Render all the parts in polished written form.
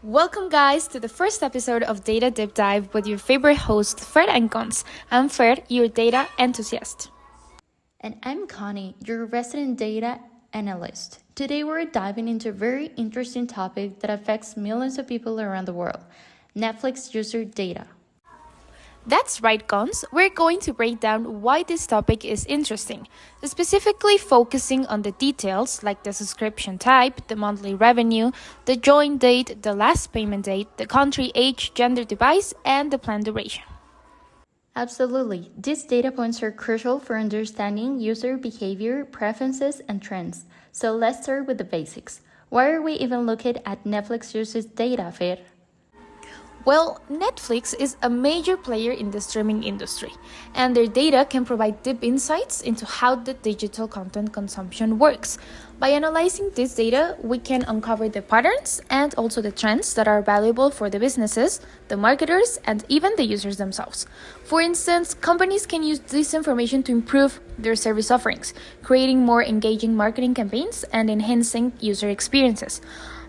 Welcome, guys, to the first episode of Data Deep Dive with your favorite host, Fer and Cons. I'm Fer, your data enthusiast. And I'm Connie, your resident data analyst. Today we're diving into a very interesting topic that affects millions of people around the world: Netflix user data. That's right, Cons. We're going to break down why this topic is interesting, specifically focusing on the details like the subscription type, the monthly revenue, the join date, the last payment date, the country, age, gender, device, and the plan duration. Absolutely. These data points are crucial for understanding user behavior, preferences, and trends. So let's start with the basics. Why are we even looking at Netflix users' data, Fer? Well, Netflix is a major player in the streaming industry, and their data can provide deep insights into how the digital content consumption works. By analyzing this data, we can uncover the patterns and also the trends that are valuable for the businesses, the marketers, and even the users themselves. For instance, companies can use this information to improve their service offerings, creating more engaging marketing campaigns and enhancing user experiences.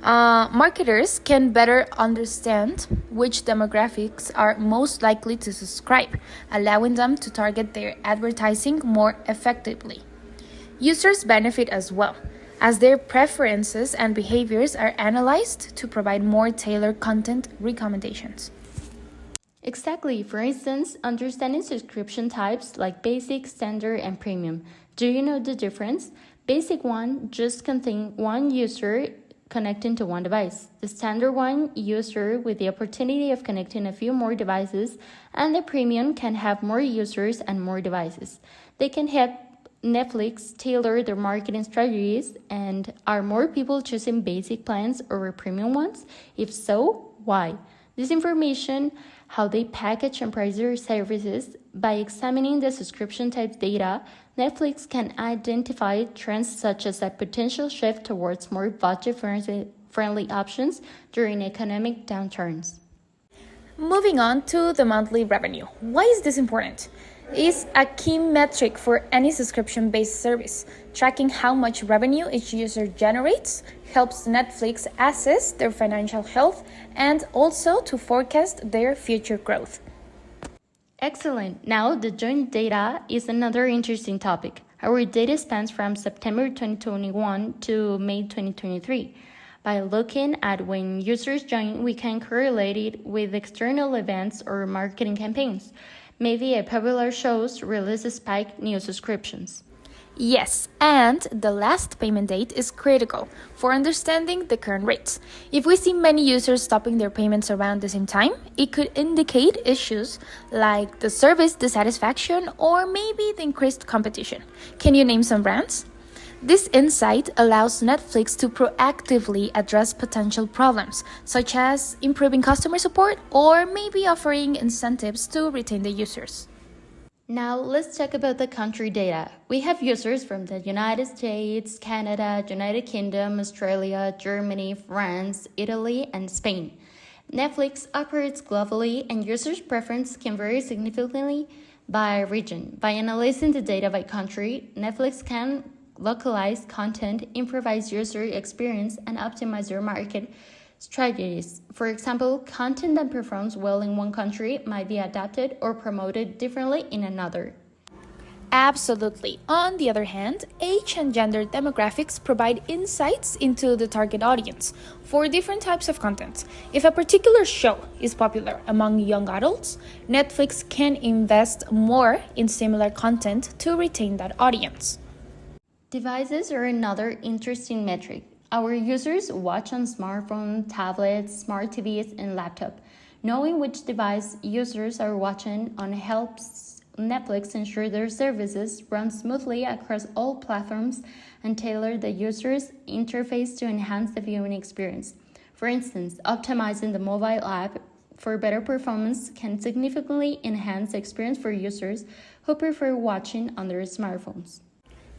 Marketers can better understand which demographics are most likely to subscribe, allowing them to target their advertising more effectively. Users benefit as well, as their preferences and behaviors are analyzed to provide more tailored content recommendations. Exactly. For instance, understanding subscription types like basic, standard, and premium. Do you know the difference? Basic one just contains one user connecting to one device. The standard one user with the opportunity of connecting a few more devices, and the premium can have more users and more devices. They can help Netflix tailor their marketing strategies. And are more people choosing basic plans over premium ones? If so, why? This information, how they package and price their services, by examining the subscription type data, Netflix can identify trends such as a potential shift towards more budget-friendly options during economic downturns. Moving on to the monthly revenue. Why is this important? It's a key metric for any subscription-based service. Tracking how much revenue each user generates helps Netflix assess their financial health and also to forecast their future growth. Excellent. Now, the joint data is another interesting topic. Our data spans from September 2021 to May 2023. By looking at when users join, we can correlate it with external events or marketing campaigns. Maybe a popular show releases spike new subscriptions. Yes, and the last payment date is critical for understanding the current rates. If we see many users stopping their payments around the same time, it could indicate issues like the service dissatisfaction or maybe the increased competition. Can you name some brands? This insight allows Netflix to proactively address potential problems, such as improving customer support or maybe offering incentives to retain the users. Now, let's talk about the country data. We have users from the United States, Canada, United Kingdom, Australia, Germany, France, Italy, and Spain. Netflix operates globally, and users' preference can vary significantly by region. By analyzing the data by country, Netflix can localize content, improvise user experience, and optimize their market strategies. For example, content that performs well in one country might be adapted or promoted differently in another. Absolutely. On the other hand, age and gender demographics provide insights into the target audience for different types of content. If a particular show is popular among young adults, Netflix can invest more in similar content to retain that audience. Devices are another interesting metric. Our users watch on smartphones, tablets, smart TVs, and laptop. Knowing which device users are watching on helps Netflix ensure their services run smoothly across all platforms and tailor the user's interface to enhance the viewing experience. For instance, optimizing the mobile app for better performance can significantly enhance the experience for users who prefer watching on their smartphones.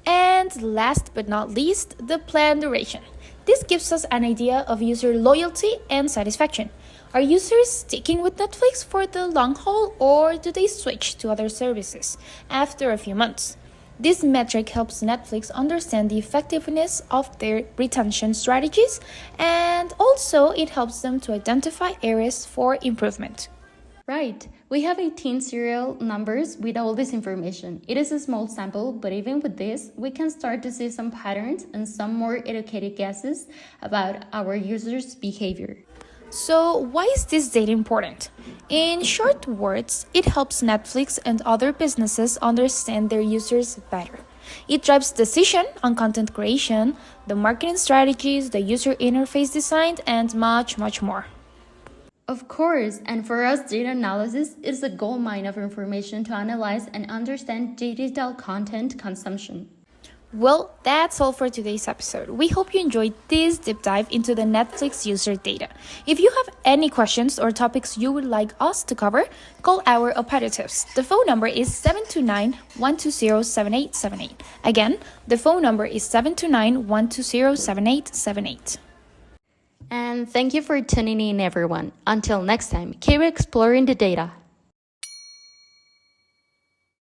And last but not least, the plan duration. This gives us an idea of user loyalty and satisfaction. Are users sticking with Netflix for the long haul or do they switch to other services after a few months? This metric helps Netflix understand the effectiveness of their retention strategies, and also it helps them to identify areas for improvement. Right. We have 18 serial numbers with all this information. It is a small sample, but even with this, we can start to see some patterns and some more educated guesses about our users' behavior. So, why is this data important? In short words, it helps Netflix and other businesses understand their users better. It drives decision on content creation, the marketing strategies, the user interface design, and much, much more. Of course, and for us, data analysis is a goldmine of information to analyze and understand digital content consumption. Well, that's all for today's episode. We hope you enjoyed this deep dive into the Netflix user data. If you have any questions or topics you would like us to cover, call our operatives. The phone number is 729-120-7878. Again, the phone number is 729-120-7878. And thank you for tuning in, everyone. Until next time, keep exploring the data.